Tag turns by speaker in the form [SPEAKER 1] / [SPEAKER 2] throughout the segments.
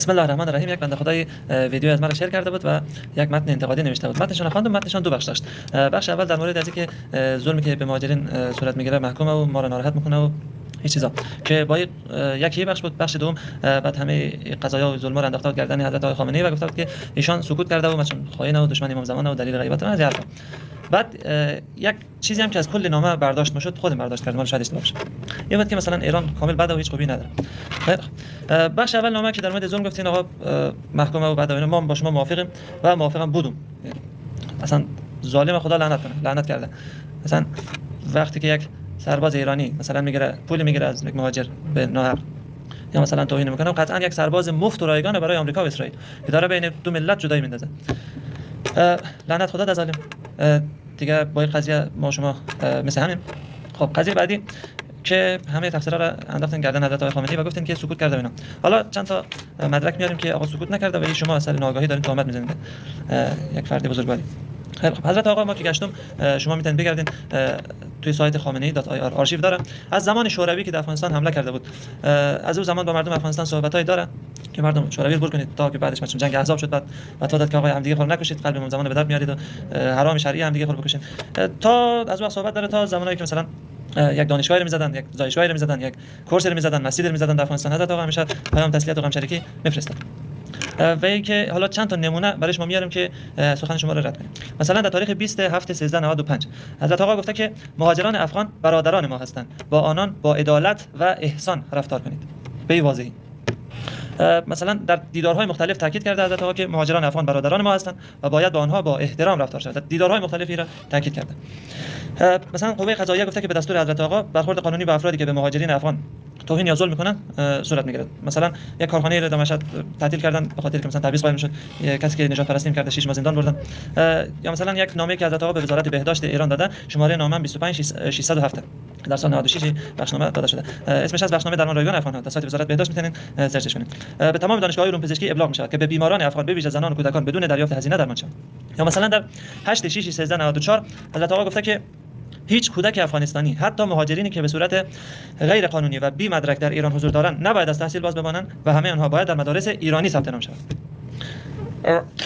[SPEAKER 1] بسم الله الرحمن الرحیم. یک بنده خدای ویدیو از من شیر کرده بود و یک متن انتقادی نوشته بود. متنشون خواندم. متنشون دو بخش داشت. بخش اول در مورد از اینکه ظلمی که به مهاجرین صورت میگیره محکومه و ما را ناراحت میکنه و هیچ چیزا که با یکی بخش بود. بخش دوم بعد همه قضایا و ظلم را انداخته گردن حضرت آقای خامنه‌ای و گفته بود که ایشان سکوت کرده و مثلا خائن و دشمن امام زمان و دلیل غیبت از حرفا. بعد یک چیزی هم که از کل نامه برداشت میشد خودم برداشت کردم، شاید اشتباه باشه. یه بود که مثلا ایران کامل بده و هیچ خوبی نداره. خیر، بخش اول نامه که در مورد ظلم گفتین آقا محکومه و بعد ما با شما موافقیم و موافقم بودم. اصلا ظالم خدا لعنت کنه، لعنت کرده. مثلا وقتی که یک سرباز ایرانی مثلا میگیره پول میگیره از یک مهاجر به ناحق یا مثلا توهین میکنه، قطعا یک سرباز مفت و رایگان برای آمریکا و اسرائیل که داره بین دو ملت جدایی میندازه. لعنت خدا در ظالم. دیگه با این قضیه ما شما مثل همین. خب قضیه بعدی که همه تفسیرها را انداختن گردن حضرت آقای خامنه‌ای و گفتن که سکوت کرده اینا. حالا چند تا مدرک میاریم که آقا سکوت نکرده و شما اصلا ناآگاهی دارین تهمت میزنید یک فرد بزرگواری. خیلی خب حضرت آقا ما که گشتم شما میتونید بگردین توی سایت خامنه‌ای.ir آرشیو داره از زمان شوروی که در افغانستان حمله کرده بود. از اون زمان با مردم افغانستان صحبتایی داره که مردم شوروی رو کنید تا که بعدش مثلا جنگ احزاب شد، بعد داد که آقا هم دیگه خود نکشید، قلب امام زمان به درد میارید و حرام شرعی هم دیگه خود بکشید. تا از اون صحبت داره تا زمانی که مثلا یک دانشگاهی رو می‌زدن، یک زایشگاهی رو می‌زدن، یک کورس رو می‌زدن، مسجد رو می‌زدن در افغانستان. حضرت آقا همیشه پیام تسلیت و غمشریکی می‌فرستاد. و اینکه حالا چند تا نمونه برای شما میارم که سخن شما رو رد کنیم. مثلا در تاریخ 20/7/1395 حضرت آقا گفته که مهاجران افغان برادران ما هستند، با آنان با عدالت و احسان رفتار کنید. به واضحی. مثلا در دیدارهای مختلف تاکید کرده حضرت آقا که مهاجران افغان برادران ما هستند و باید با آنها با احترام رفتار شود. دیدارهای مختلفی را تاکید کرده. مثلا قوه قضاییه گفته که به دستور حضرت آقا برخورد قانونی به افرادی که به مهاجرین افغان توهین یا ظلم میکنن صورت میگیره. مثلا یک کارخانه رو در مشهد تعطیل کردن به خاطر که مثلا تعویض قائل میشد، کسی که نجات پرستی کرده 6 ماه زندان بردن. یا مثلا یک نامه که حضرت آقا به وزارت بهداشت ایران داده، شماره نامه 25607 در سال 96 بخشنامه داده شده. اسمش از بخشنامه درمان رایگان افغان ها. در سایت وزارت بهداشت میتونین سرچش کنید. به تمام دانشگاه‌های علوم پزشکی ابلاغ میشه که به بیماران افغان به ویژه زنان و کودکان بدون دریافت هزینه درمان شود. یا مثلا در 8/6/1394 حضرت آقا گفته که هیچ کودک افغانستانی حتی مهاجرینی که به صورت غیر قانونی و بی مدرک در ایران حضور دارند نباید از تحصیل باز بمانند و همه آنها باید در مدارس ایرانی ثبت نام شوند.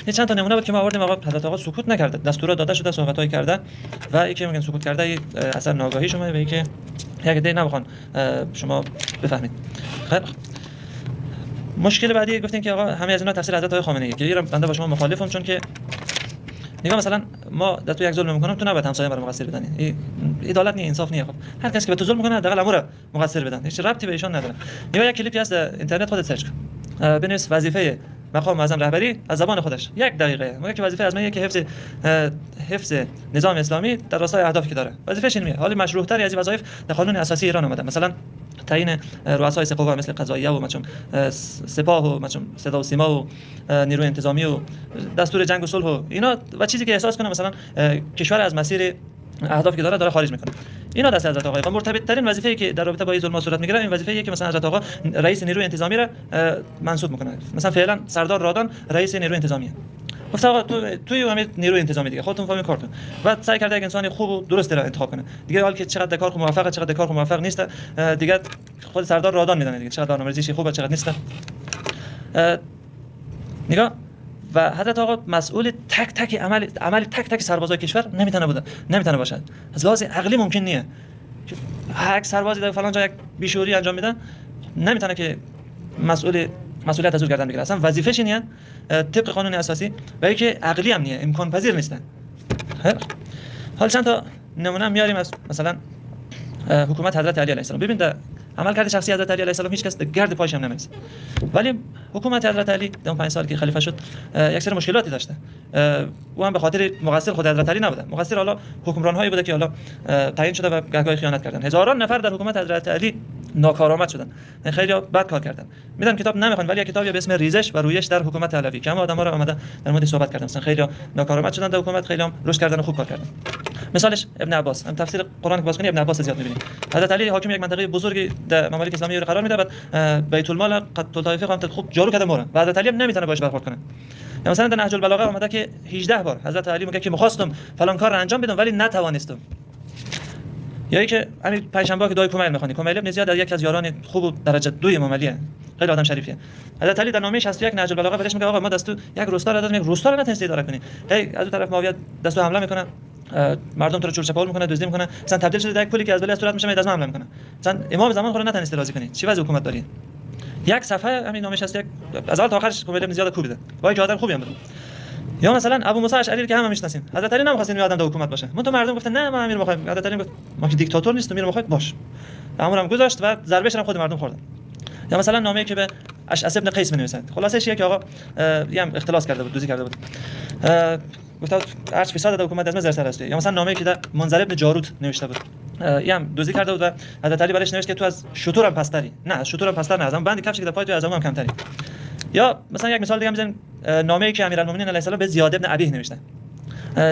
[SPEAKER 1] این چند تا نمونه بود که ما آوردیم. آقا حضرت آقا سکوت نکرده، دستورات داده شده، صحبتایی کرده و یکی میگن سکوت کرده اثر ناآگاهی شما و یکی یک دی نمیخوان شما بفهمید. خیلی مشکل بعدی گفتین که آقا همه از اینا تفسیر حضرت آقای خامنه‌ای که ایران بنده با شما مخالفم، چون که نگاه مثلا ما در تو یک ظلم میکنم تو نباید همسایه برای مقصر بدن. این عدالت نیست، انصاف نیست. خب هر کسی که به تو ظلم میکنه حداقل امور مقصر بدن، هیچ ربطی به ایشان نداره. یا یک کلیپی هست اینترنت خودت سرچ کن، بنویس وظیفه مقام معظم رهبری از زبان خودش 1 دقیقه میگه که وظیفه از من که حفظ نظام اسلامی در راستای اهدافی که داره. وظیفه‌ش اینه. حالا مشروع تری از این وظایف در قانون اساسی ایران اومده، مثلا تعیین رؤسای قوا مثل قضاییه و مثلا سپاه و مثلا صدا و سیما و نیروی انتظامی و دستور جنگ و صلح و اینا و چیزی که احساس کنه مثلا کشور از مسیر اهدافی که داره خارج میکنه. اینا دست حضرت آقا. و مرتبط ترین وظیفه‌ای که در رابطه با این ظلم صورت میگیره این وظیفه‌ایه که مثلا حضرت آقا رئیس نیروی انتظامی را منصوب میکنه. مثلا فعلا سردار رادان رئیس نیروی انتظامیه. گفت آقا توی همین نیروی انتظامی دیگه خودتون فهمید کارتون. و سعی کرده یک انسان خوب و درست را انتخاب کنه. دیگه حال که چقدر کار موفقه چقدر کار موفق نیست دیگه خود سردار رادان میدونه دیگه چقدر برنامه‌ریزی خوبه چقدر نیست. نگاه و حضرت آقا مسئول تک تک عمل تک تک سربازای کشور نمیتونه باشد. از لحاظ عقلی ممکن نیه که هر سربازی در فلان جا یک بیشوری انجام میده نمیتونه که مسئولیت از او گردن بگیره. اصلا وظیفه‌ش اینه طبق قانون اساسی و اینکه عقلی هم نیه، امکان پذیر نیستن. حالا چند تا نمونه میاریم از مثلا حکومت حضرت علی علیه السلام. ببین در عملکرد شخصی حضرت علی علیه السلام هیچ کس گرد پایش هم نمیرسه، ولی حکومت حضرت علی در 5 سال که خلیفه شد یک سری مشکلاتی داشته. او هم به خاطر مقصر خود حضرت علی نبوده، مقصر حالا حکمران‌هایی بوده که حالا تعیین شده و گهگاهی خیانت کردن. هزاران نفر در حکومت حضرت علی ناکارآمد شدن، خیلی بد کار کردن. میدونم کتاب نمیخوان ولی یک کتابی به اسم ریزش و رویش در حکومت علوی که همه آدم‌ها رو اومده در مورد صحبت کردن. مثلا خیلی ناکارآمد شدن در حکومت، خیلی هم رشد کردن و خوب کار کردن. مثالش ابن عباس، هم تفسیر قرآن که باز کنی ابن عباس زیاد می‌بینی. حضرت علی حاکم یک منطقه بزرگی در ممالک اسلامی رو قرار میده، بعد بیت المال قد طایفه هم خوب جارو کرده مورن و حضرت علی نمیتونه باش برخورد کنه. یا مثلا در نهج البلاغه اومده که 18 بار حضرت علی میگه که می‌خواستم فلان کار رو انجام بدم ولی نتوانستم. یا اینکه همین پنجشنبه که دای کومیل میخونی، کومیل ابن زیاد یکی از یاران خوب درجه 2 امام علیه، خیلی آدم شریفیه. حضرت علی در نامه 61 نهج البلاغه بهش میگه آقا ما دستو یک روستا را دادیم، یک روستا رو نتونستی اداره کنی. هی از اون طرف معاویه دستو حمله میکنه، مردم تو رو چورچپال میکنه، دزدی میکنه، مثلا تبدیل شده یک پولی که از ولی از صورت میشه میاد از حمله میکنه. مثلا امام زمان خود نتونستی راضی کنی، چی وضع حکومت داری؟ یک صفحه همین نامه 61 از اول تا آخرش کومیل ابن زیاد کوبیده. وای که آدم خوبی هم بود. یا مثلا ابو موسی اشعری که همه میشناسیم، حضرت علی نمی‌خواست این آدم در حکومت باشه. من تو مردم گفتن نه ما امیر می‌خوایم. حضرت علی گفت ما که دیکتاتور نیستم، امیر می‌خواید باش. امرم گذاشت و ضربهش هم خود مردم خوردن. یا مثلا نامه‌ای که به اشعث ابن قیس می‌نویسند. خلاصش اینه که آقا یه هم اختلاس کرده بود، دوزی کرده بود. گفت ارچ فساد در حکومت از مزر سر است. یا مثلا نامه‌ای که در منذر ابن جاروت نوشته بود. یه هم دوزی کرده بود و حضرت علی برایش نوشت که تو از شترم پستری. نه از شترم پستر نه، از اون بند کفشی که در پای تو از اون هم کمتری. یا مثلا یک مثال دیگه می‌زنم، نامه‌ای که امیرالمومنین علیه السلام به زیاد ابن ابی نوشته.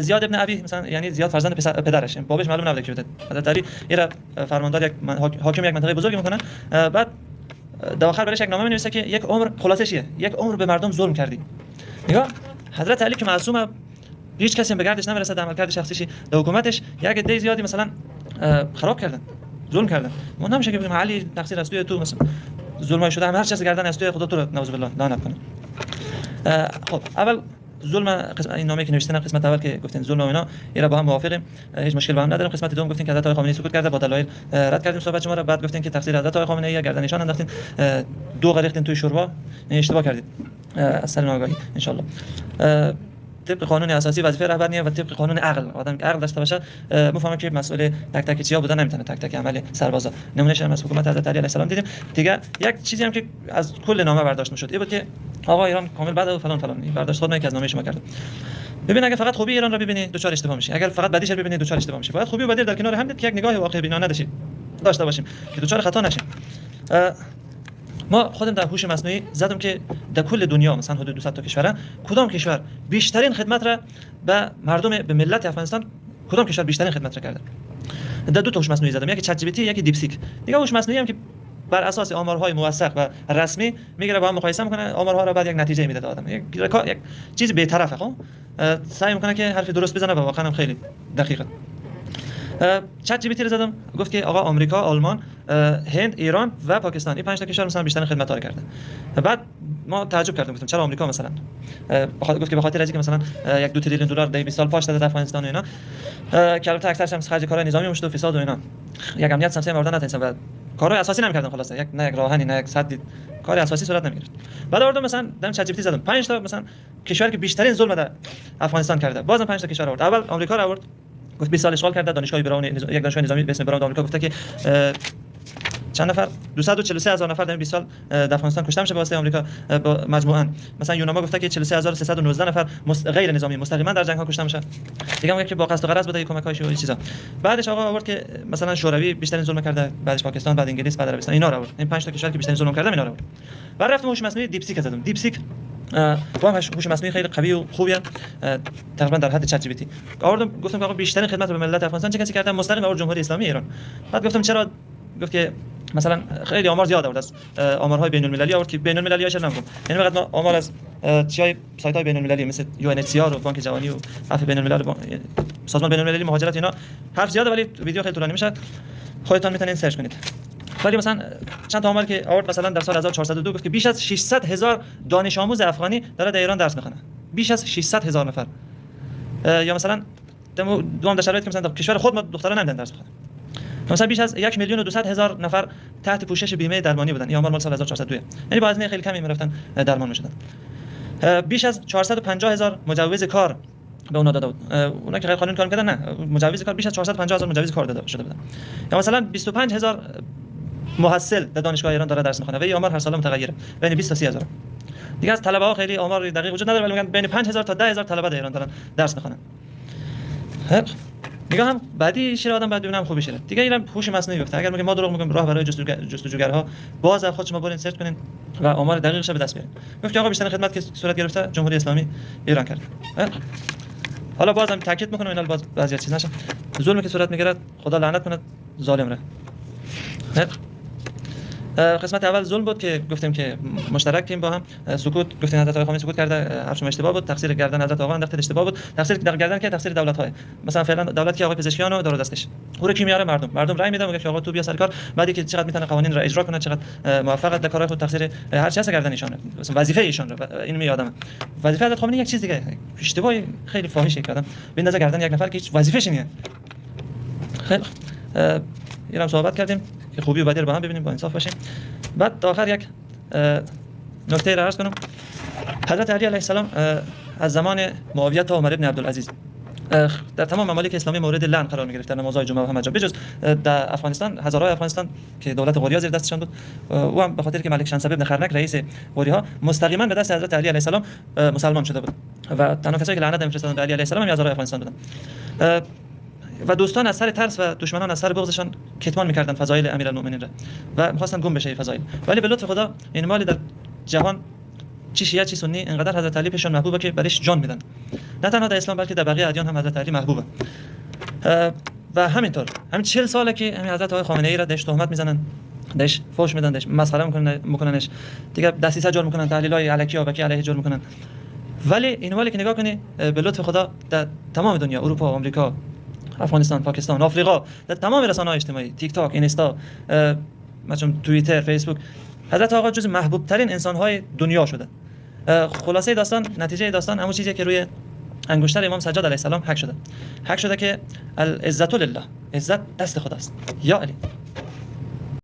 [SPEAKER 1] زیاد ابن ابی مثلا یعنی زیاد فرزند پدرش، بابش معلوم نبوده که بوده. حضرت علی یه فرماندار یک حاکم یک منطقه بزرگی میکنه، بعد در آخر برایش یک نامه می‌نویسه که یک عمر خلاصش چیه؟ یک عمر به مردم ظلم کردی. نگاه حضرت علی که معصومه، هیچ کسی به گردش نمیرسه، در عملکرد شخصیش در حکومتش یک عده زیادی مثلا خراب کردن، ظلم کردن. ما نمیشه که بگیم علی تقصیر است تو، مثلا ظلمای شده هر چیز گردن است خدا تو رو نعوذ بالله لعنت کنه. خب اول ظلم این نامه که نوشتن قسمت اول که گفتین ظلم و اینا اینا با هم موافقیم، هیچ مشکل با هم نداریم. قسمت دوم گفتین که حضرت آقای خامنه‌ای سکوت کرده با دلایل رد کردیم صحبت شما رو. بعد گفتین که تقصیر حضرت آقای خامنه‌ای گردن نشان انداختین، دو غریختین توی شوربا، اشتباه کردید. اصلا آگاهی ان شاء الله. طبق قانون اساسی وظیفه رهبریه و طبق قانون عقل، آدم که عقل داشته باشه میفهمه که مسئول تک تک چیا بودن نمیتونه تک تک عمل سربازا. نمونهش هم از حکومت حضرت علی علیه السلام دیدیم. دیگه یک چیزی هم که از کل نامه برداشت میشد این بود که آقا ایران کامل بعد و فلان فلان. این برداشت خود من که از نامه شما کردم. ببین اگه فقط خوبی ایران رو ببینید دوچار اشتباه میشی، اگر فقط بدیش رو ببینید دوچار اشتباه میشی. باید خوبی و بدی در کنار هم دید که یک نگاه واقع بینانه داشته باشیم که دوچار خطا نشیم. ما خودم در هوش مصنوعی زدم که در کل دنیا مثلا حدود 200 تا کشور، کدام کشور بیشترین خدمت را به مردم به ملت افغانستان، کدام کشور بیشترین خدمت را کرده. در دو تا هوش مصنوعی زدم، یکی چت جی پی تی یکی دیپسیک. دیگه هوش مصنوعی هم که بر اساس آمارهای موثق و رسمی میگیره با هم مقایسه میکنه، آمارها را بعد یک نتیجه میده آدم، یک چیز بی‌طرفه. خب سعی میکنه که حرف درست بزنه و واقعا خیلی دقیقه. چت جی پی تی رو زدم گفت که آقا آمریکا، آلمان، هند، ایران و پاکستان این 5 تا کشور مثلا بیشترین خدمات رو کرده. بعد ما تعجب کردیم، گفتیم چرا آمریکا مثلا؟ گفت که به خاطر از اینکه مثلا 1-2 تریلیون دلار در 20 سال پاش داده افغانستان و اینا، که البته اکثرش هم خرج کارهای نظامی میشد و فساد و اینا، یک امنیت سمسم مردان نتونستن و کارهای اساسی نمیکردن. خلاصه یک نه یک راهنی نه یک سد کار اساسی صورت نمیگرفت. بعد آوردم مثلا در چت جی پی تی زدم 5 تا مثلا کشوری که بیشترین ظلم در افغانستان کرده، بازم 5 تا کشور آورد. اول آمریکا رو آورد، گفت 20 سال اشغال کرده، دانشگاه براون یک دانشگاه نظامی به اسم براون آمریکا گفته که چند نفر 243,000 نفر در 20 سال در افغانستان کشته میشه به واسطه آمریکا مجموعاً. مثلا یوناما گفته که 43319 نفر غیر نظامی مستقیما در جنگ ها کشته میشه. دیگه میگه که با قصد و غرض بوده کمک‌هاش و این چیزا. بعدش آقا آورد که مثلا شوروی بیشترین ظلم کرده، بعدش پاکستان، بعد انگلیس، بعد عربستان، اینا رو آورد. این 5 تا کشور که بیشترین ظلم کرده اینا رو آورد. بعد رفتم هوش مصنوعی دیپسیک زدم. دیپسیک با هوش مصنوعی خیلی قوی و خوبیه، تقریبا در حد چت جی پی تی. آوردم گفتم که آقا بیشترین خدمت به ملت افغانستان چه کسی کرده؟ مستقیم آورد جمهوری اسلامی ایران. بعد گفتم چرا؟ گفت که مثلا خیلی آمار زیاد آورد، از آمارهای بین المللی آورد که بین المللی هاش نمیگم، یعنی فقط ما آمار از چیای سایت‌های بین المللی مثل یو ان اچ سی آر و بانک جهانی و عفو بین الملل سازمان بین المللی مهاجرت اینا حرف زیاده، ولی ویدیو خیلی طولانی میشه، خودتون میتونین سرچ کنید. ولی مثلا چند تا آمار که آورد، مثلا در سال 1402 گفت که بیش از 600,000 دانش آموز افغانی داره در ایران درس میخونه، بیش از 600,000 نفر. یا مثلا دوام در شرایطی که مثلا در کشور خود ما دختران نمیدن درس بخونن، مثلا بیش از 1,200,000 نفر تحت پوشش بیمه درمانی بودن. این آمار مال سال 1402، یعنی با هزینه خیلی کمی میرفتن درمان میشدن. بیش از 450,000 مجوز کار به اونا داده بود. اونا که غیر قانونی کار می‌کردن نه، مجوز کار بیش از 450,000 مجوز کار داده شده بودن. یا مثلا 25,000 محصل در دانشگاه ایران داره درس می‌خونه و این آمار هر سال متغیره، بین 20 تا 30,000. دیگه از طلبه‌ها خیلی آمار دقیق وجود نداره، ولی میگن بین 5,000 تا 10,000 طلبه در ایران دارن درس می‌خونن. دیگه هم بعدی شیر آدم بعد ببینم خوبی شده. دیگه اینم هوش مصنوعی گفته اگر میگه ما دروغ میگیم، راه برای جستجوگرها باز از خود شما برین سرچ کنین و آمار دقیقش به دست بیارین. گفت که آقا بیشتر خدمت که صورت گرفته جمهوری اسلامی ایران کرده. حالا بازم تاکید میکنم اینا باز بعضی چیز نشه، ظلمی که صورت میگیره خدا لعنت کنه ظالم را. قسمت اول ظلم بود که گفتیم که مشترکیم با هم، سکوت گفتیم حضرت آقای خامنه‌ای سکوت کرده، هر شما اشتباه بود، تقصیر گردن حضرت آقا انداخته اشتباه بود، تقصیر در گردن که تقصیر دولت های مثلا فعلا دولت که آقای پزشکیان و دور دستش او رو کی میاره؟ مردم رای میدن میگه که آقا تو بیا سر کار، بعدی که چقدر میتونه قوانین را اجرا کنه، چقدر موفق در کارهای خود، تقصیر هر چی هست گردن ایشانه، مثلا وظیفه ایشان رو اینو میادم. وظیفه حضرت خامنه‌ای یک چیز دیگه، اشتباه خیلی فاحشه که آدم بندازه گردن یک نفر که هیچ وظیفه‌ش نیست. خیلی اینم صحبت کردیم که خوبی و بدی رو با هم ببینیم، با انصاف باشیم. بعد تا آخر یک نکته را عرض کنم. حضرت علی علیه السلام از زمان معاویه تا عمر ابن عبدالعزیز در تمام ممالک اسلامی مورد لعن قرار می‌گرفت، در نمازهای جمعه و همه جا، بجز در افغانستان، هزارهای افغانستان که دولت غوریا زیر دستشان بود، او هم به خاطر که ملک شنسبه ابن خرنک رئیس غوری‌ها مستقیما به دست حضرت علی علیه السلام مسلمان شده بود و تنها کسایی که لعنت می‌فرستادن به علی علیه السلام هم هزارهای افغانستان بودن و دوستان از سر ترس و دشمنان از سر بغضشان کتمان می‌کردن فضایل امیرالمومنین را و می‌خواستن گم بشه فضایل. ولی به لطف خدا این مالی در جهان چی شیعه چی سنی اینقدر حضرت علی پیشون محبوبه که برایش جان میدن، نه تنها در اسلام بلکه در بقیه ادیان هم حضرت علی محبوبه. و همینطور همین 40 ساله که همین حضرت آقای خامنه‌ای را دش تهمت میزنن، دش فوش میدن، دش مسخره میکننش دیگه، دسیسه جور میکنن، تحلیلای الکی آبکی علیه جور میکنن. ولی این مالی که نگاه کنی به لطف خدا در تمام دنیا، اروپا، آمریکا، افغانستان، پاکستان، آفریقا، در تمام رسانه‌های اجتماعی، تیک تاک، اینستا، مثلا توییتر، فیسبوک، حضرت آقا جز محبوب ترین انسان‌های دنیا شده. خلاصه داستان، نتیجه داستان همون چیزیه که روی انگشتر امام سجاد علیه السلام حک شده که العزت لله، عزت دست خداست. یا علی